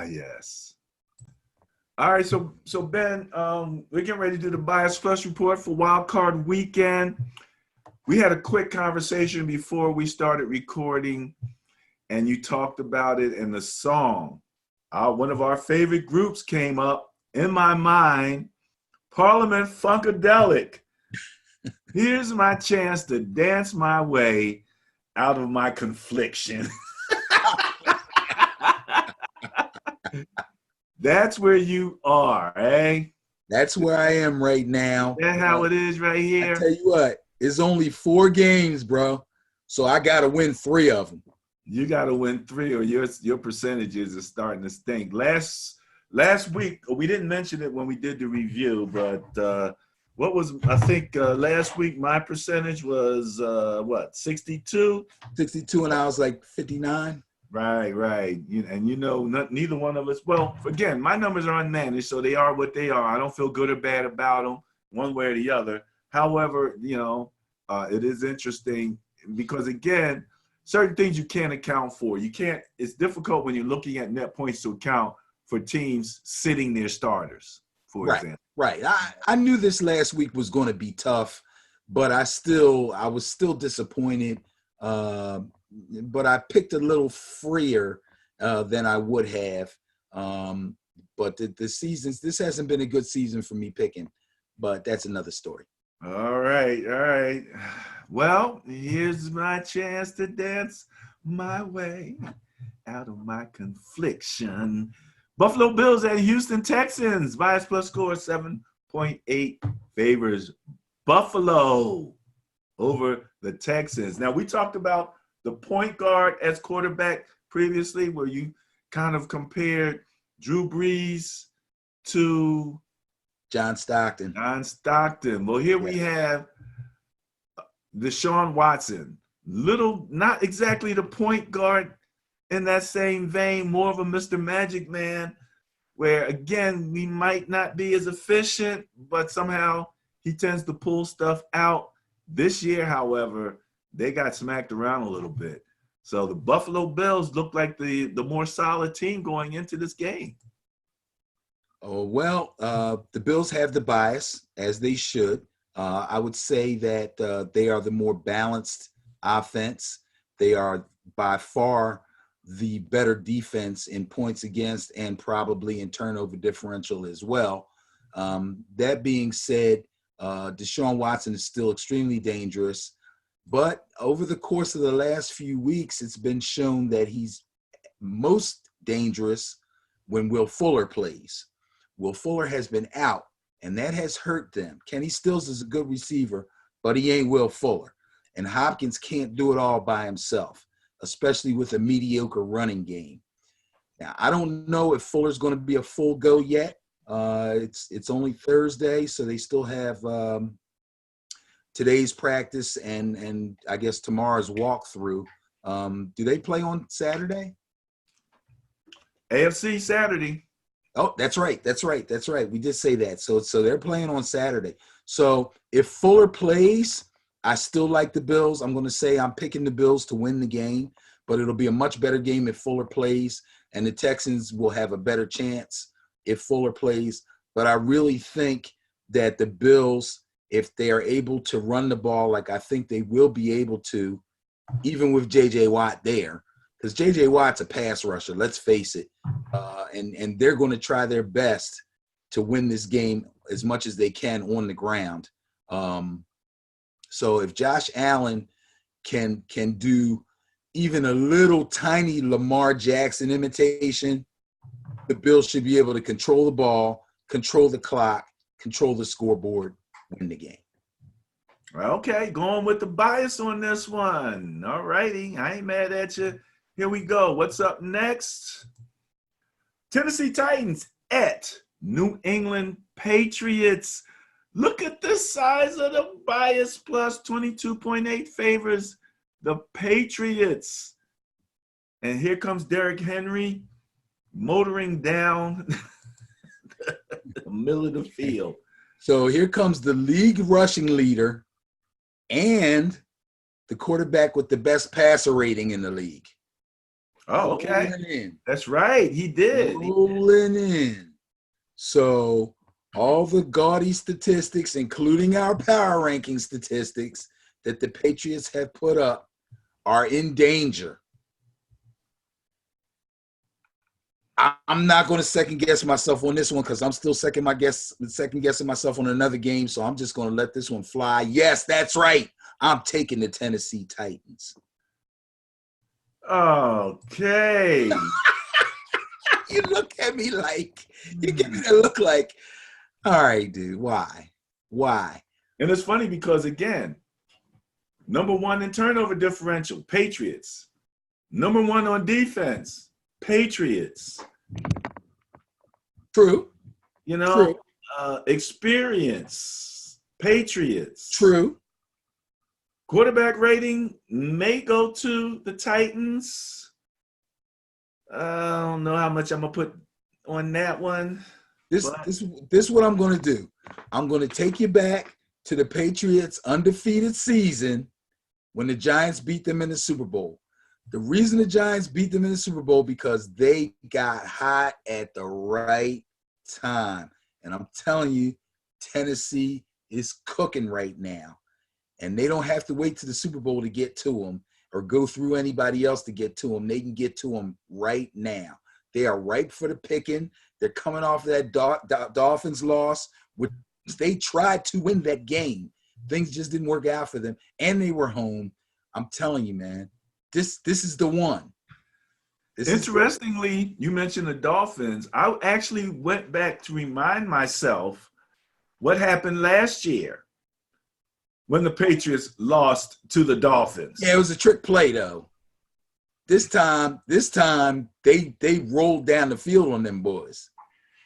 yes. All right, so Ben, we're getting ready to do the bias flush report for Wild Card weekend. We had a quick conversation before we started recording, and you talked about it in the song. One of our favorite groups came up in my mind, Parliament Funkadelic. Here's my chance to dance my way out of my confliction. That's where you are, eh? That's where I am right now. That's how it is right here. I tell you what, it's only 4 games, bro. So I got to win 3 of them. You got to win 3 or your percentages are starting to stink. Last week, we didn't mention it when we did the review, but what was, I think last week my percentage was, 62? 62, and I was like 59. Right. Neither one of us. Well, again, my numbers are unmanaged, so they are what they are. I don't feel good or bad about them one way or the other. However, it is interesting because, again, certain things you can't account for. It's difficult when you're looking at net points to account for teams sitting their starters, for example. Right. I knew this last week was going to be tough, but I was still disappointed. But I picked a little freer than I would have. But this hasn't been a good season for me picking, but that's another story. All right. Well, here's my chance to dance my way out of my confliction. Buffalo Bills at Houston Texans. Bias plus score 7.8 favors Buffalo over the Texans. Now, we talked about the point guard as quarterback previously, where you kind of compared Drew Brees to John Stockton. Well, here we have Deshaun Watson. Not exactly the point guard in that same vein, more of a Mr. Magic Man, where, again, we might not be as efficient, but somehow he tends to pull stuff out. This year, however, they got smacked around a little bit. So the Buffalo Bills look like the more solid team going into this game. Oh, well, the Bills have the bias, as they should. I would say that they are the more balanced offense. They are by far the better defense in points against and probably in turnover differential as well. That being said, Deshaun Watson is still extremely dangerous. But over the course of the last few weeks, it's been shown that he's most dangerous when Will Fuller plays. Will Fuller has been out, and that has hurt them. Kenny Stills is a good receiver, but he ain't Will Fuller. And Hopkins can't do it all by himself, especially with a mediocre running game. Now, I don't know if Fuller's going to be a full go yet. It's only Thursday, so they still have today's practice and I guess tomorrow's walkthrough. Do they play on Saturday? AFC Saturday. Oh, that's right. We did say that. So they're playing on Saturday. So if Fuller plays, I still like the Bills. I'm going to say I'm picking the Bills to win the game, but it'll be a much better game if Fuller plays, and the Texans will have a better chance if Fuller plays. But I really think that the Bills, if they are able to run the ball like I think they will be able to, even with J.J. Watt there, because J.J. Watt's a pass rusher, let's face it, and they're going to try their best to win this game as much as they can on the ground. So if Josh Allen can do even a little tiny Lamar Jackson imitation, the Bills should be able to control the ball, control the clock, control the scoreboard, win the game. Okay, going with the bias on this one. All righty, I ain't mad at you. Here we go. What's up next? Tennessee Titans at New England Patriots. Look at the size of the bias, plus 22.8 favors the Patriots. And here comes Derrick Henry motoring down the middle of the field. So here comes the league rushing leader and the quarterback with the best passer rating in the league. Oh, okay. Rolling in. That's right. He did. Rolling in. So all the gaudy statistics, including our power ranking statistics that the Patriots have put up, are in danger. I'm not going to second guess myself on this one because I'm still second guessing myself on another game. So I'm just going to let this one fly. Yes, that's right. I'm taking the Tennessee Titans. Okay. You look at me like, you give me the look like, all right, dude, why? And it's funny because, again, number 1 in turnover differential, Patriots. Number 1 on defense, Patriots. True. You know, True. Experience, Patriots. True. Quarterback rating may go to the Titans. I don't know how much I'm going to put on that one. This is what I'm going to do. I'm going to take you back to the Patriots' undefeated season when the Giants beat them in the Super Bowl. The reason the Giants beat them in the Super Bowl because they got hot at the right time. And I'm telling you, Tennessee is cooking right now. And they don't have to wait to the Super Bowl to get to them or go through anybody else to get to them. They can get to them right now. They are ripe for the picking. They're coming off that Dolphins loss, which they tried to win that game. Things just didn't work out for them, and they were home. I'm telling you, man, this is the one. Interestingly, you mentioned the Dolphins. I actually went back to remind myself what happened last year when the Patriots lost to the Dolphins. Yeah, it was a trick play, though. This time they rolled down the field on them boys.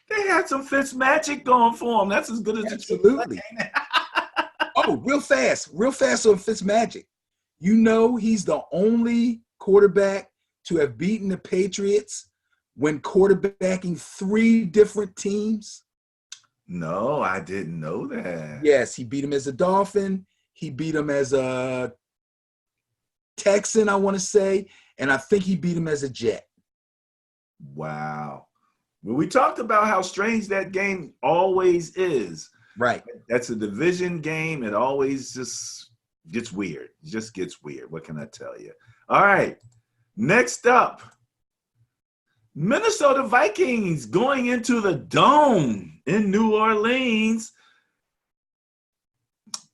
They had some Fitz magic going for them. That's as good as absolutely. Oh, real fast on Fitz magic. You know he's the only quarterback to have beaten the Patriots when quarterbacking 3 different teams. No, I didn't know that. Yes, he beat him as a Dolphin. He beat him as a Texan, I want to say. And I think he beat him as a Jet. Wow. Well, we talked about how strange that game always is. Right. That's a division game. It always just gets weird. It just gets weird. What can I tell you? All right. Next up, Minnesota Vikings going into the Dome in New Orleans.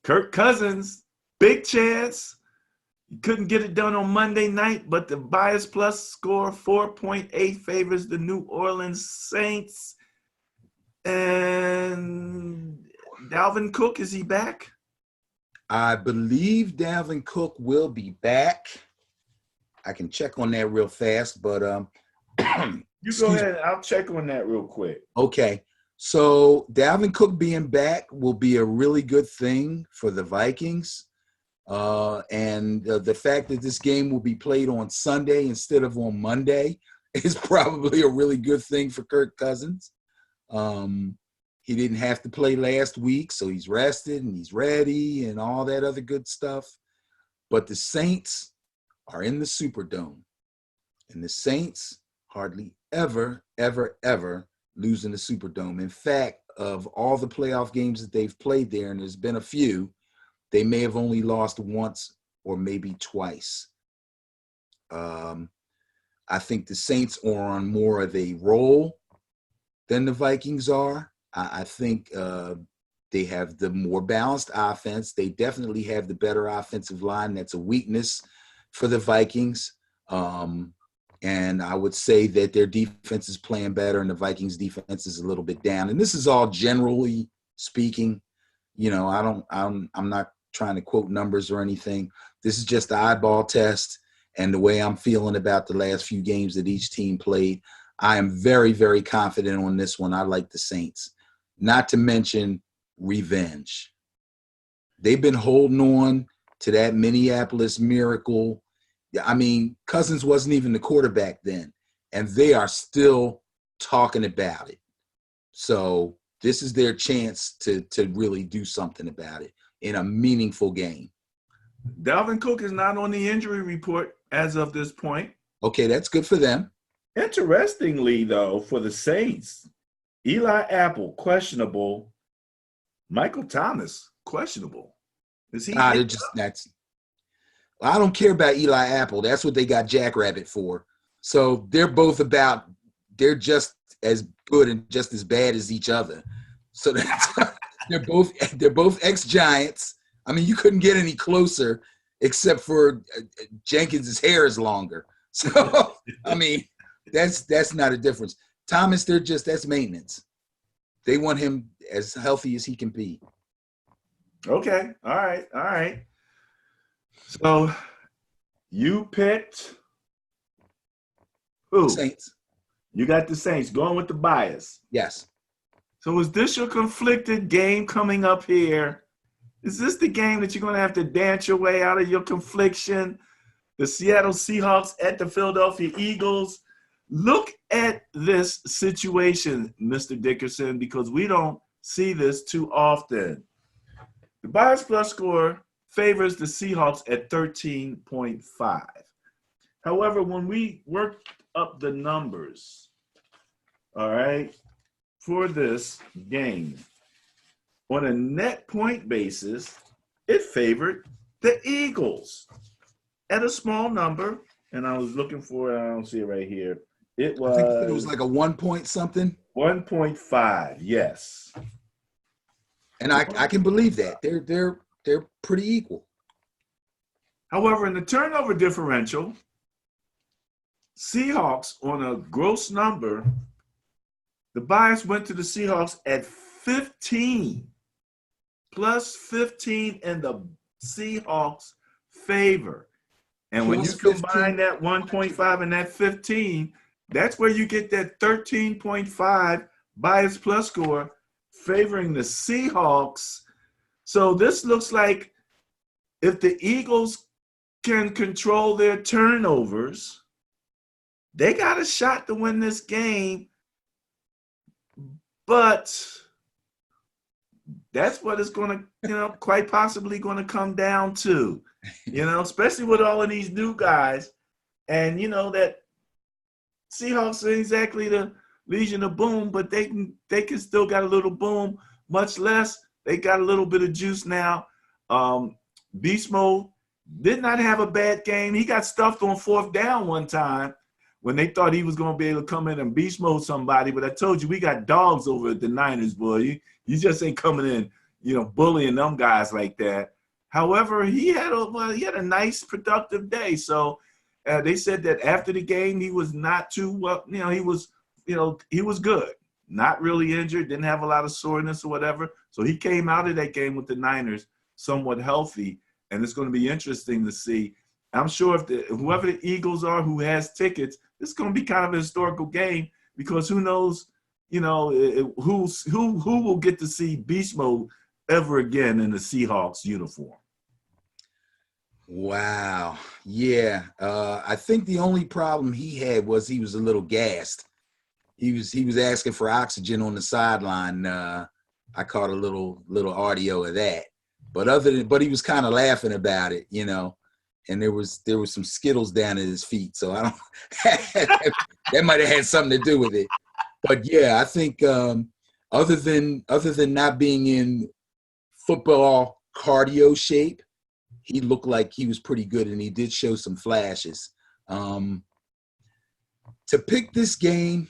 Kirk Cousins, big chance. You couldn't get it done on Monday night, but the Bias Plus score 4.8 favors the New Orleans Saints. And Dalvin Cook, is he back? I believe Dalvin Cook will be back. I can check on that real fast, but you go ahead. I'll check on that real quick. Okay. So Dalvin Cook being back will be a really good thing for the Vikings. And the fact that this game will be played on Sunday instead of on Monday is probably a really good thing for Kirk Cousins. He didn't have to play last week, so he's rested and he's ready and all that other good stuff. But the Saints are in the Superdome, and the Saints hardly ever lose in the Superdome. In fact, of all the playoff games that they've played there, and there's been a few, they may have only lost once or maybe twice. I think the Saints are on more of a roll than the Vikings are. I think they have the more balanced offense. They definitely have the better offensive line. That's a weakness for the Vikings. And I would say that their defense is playing better and the Vikings defense is a little bit down. And this is all generally speaking. You know, I'm not trying to quote numbers or anything. This is just the eyeball test. And the way I'm feeling about the last few games that each team played, I am very, very confident on this one. I like the Saints. Not to mention revenge. They've been holding on to that Minneapolis miracle. I mean, Cousins wasn't even the quarterback then, and they are still talking about it. So this is their chance to really do something about it in a meaningful game. Dalvin Cook is not on the injury report as of this point. Okay, that's good for them. Interestingly, though, for the Saints, Eli Apple, questionable. Michael Thomas, questionable. Is he Ah, in? they're just that's. I don't care about Eli Apple. That's what they got Jackrabbit for. So they're both about. They're just as good and just as bad as each other. So that's they're both ex-Giants. I mean, you couldn't get any closer except for Jenkins's hair is longer. So I mean, that's not a difference. Thomas, that's maintenance. They want him as healthy as he can be. Okay. All right. All right. So you picked who? Saints, You got the Saints going with the bias. yes. So is this your conflicted game coming up here? Is this the game that you're going to have to dance your way out of your confliction? The Seattle Seahawks at the Philadelphia Eagles. Look at this situation, Mr. Dickerson, because we don't see this too often. The bias plus score favors the Seahawks at 13.5. However, when we work up the numbers, all right, for this game, on a net point basis, it favored the Eagles at a small number. And I was looking for it. I don't see it right here. It I think you said it was was like a 1 point something. 1.5. Yes. And I can believe that. They're pretty equal. However, in the turnover differential, Seahawks on a gross number, the bias went to the Seahawks at 15, plus 15 in the Seahawks' favor. And when you Plus 15. combine that 1.5 and that 15, that's where you get that 13.5 bias plus score favoring the Seahawks. So this looks like if the Eagles can control their turnovers, they got a shot to win this game. But that's what it's going to, quite possibly going to come down to, especially with all of these new guys. And, that Seahawks are exactly the Legion of Boom, but they can still got a little boom, much less they got a little bit of juice now. Beast Mode did not have a bad game. He got stuffed on fourth down one time when they thought he was going to be able to come in and beast mode somebody. But I told you, we got dogs over at the Niners, boy. You just ain't coming in, bullying them guys like that. However, he had a nice, productive day. So they said that after the game, he was not too well. He was good, not really injured, didn't have a lot of soreness or whatever. So he came out of that game with the Niners somewhat healthy, and it's going to be interesting to see. I'm sure if whoever the Eagles are who has tickets, it's going to be kind of a historical game because who knows, who will get to see beast mode ever again in the Seahawks uniform. Wow. Yeah. I think the only problem he had was he was a little gassed. He was asking for oxygen on the sideline. I caught a little audio of that. But he was kind of laughing about it, and there was some Skittles down at his feet. So I don't that might have had something to do with it. But yeah, I think other than not being in football cardio shape, he looked like he was pretty good, and he did show some flashes. To pick this game,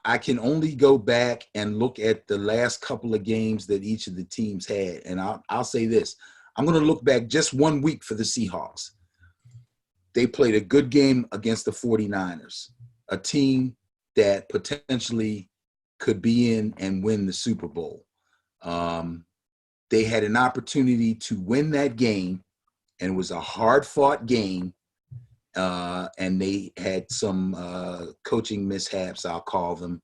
I can only go back and look at the last couple of games that each of the teams had. And I'll say this. I'm going to look back just 1 week for the Seahawks. They played a good game against the 49ers, a team that potentially could be in and win the Super Bowl. They had an opportunity to win that game, and it was a hard-fought game. And they had some coaching mishaps, I'll call them,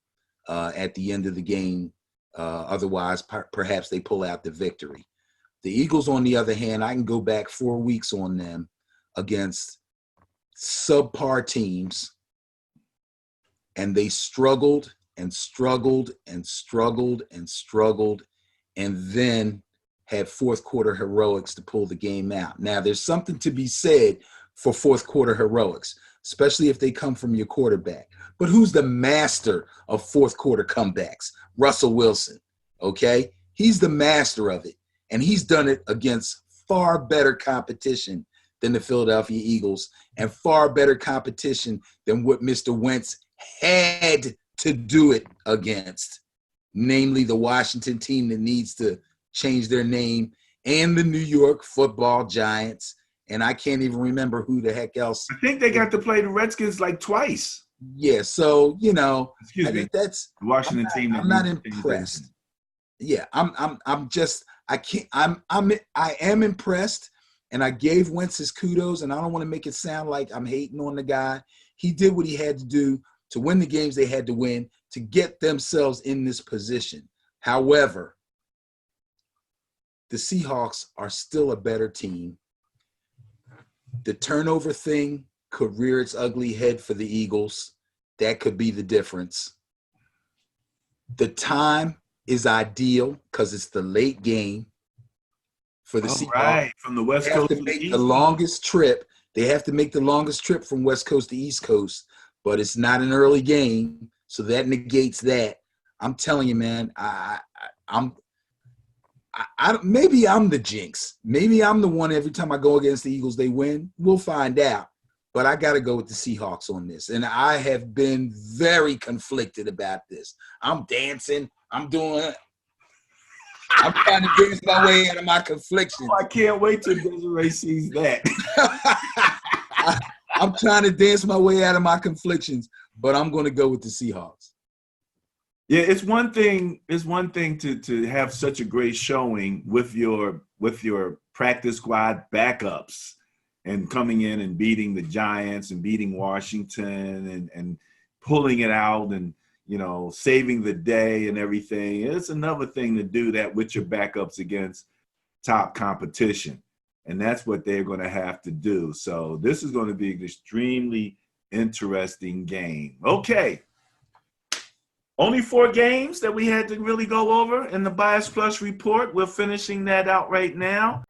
at the end of the game. Otherwise, perhaps they pull out the victory. The Eagles, on the other hand, I can go back 4 weeks on them against subpar teams, and they struggled and struggled and struggled and struggled, and then had fourth quarter heroics to pull the game out. Now, there's something to be said for fourth quarter heroics. especially if they come from your quarterback. But who's the master of fourth quarter comebacks? Russell Wilson, okay? He's the master of it, and he's done it against far better competition than the Philadelphia Eagles and far better competition than what Mr. Wentz had to do it against, namely the Washington team that needs to change their name and the New York Football Giants. And I can't even remember who the heck else. I think they got to play the Redskins like twice. Yeah, so Excuse me. that's The Washington team. I'm not impressed. Yeah, I am impressed, and I gave Wentz his kudos, and I don't want to make it sound like I'm hating on the guy. He did what he had to do to win the games they had to win to get themselves in this position. However, the Seahawks are still a better team. The turnover thing could rear its ugly head for the Eagles. That could be the difference. The time is ideal because it's the late game for the Seahawks. Right, from the West Coast to the East Coast. Longest trip. They have to make the longest trip from West Coast to East Coast, but it's not an early game, so that negates that. I'm telling you, man, maybe I'm the jinx. Maybe I'm the one every time I go against the Eagles, they win. We'll find out. But I got to go with the Seahawks on this. And I have been very conflicted about this. I'm dancing. I'm trying to dance my way out of my conflictions. Oh, I can't wait till Desiree sees that. I'm trying to dance my way out of my conflictions, but I'm going to go with the Seahawks. Yeah, it's one thing to have such a great showing with your practice squad backups and coming in and beating the Giants and beating Washington and pulling it out and, saving the day and everything. It's another thing to do that with your backups against top competition. And that's what they're going to have to do. So this is going to be an extremely interesting game. Okay. Only 4 games that we had to really go over in the Bias Plus report. We're finishing that out right now.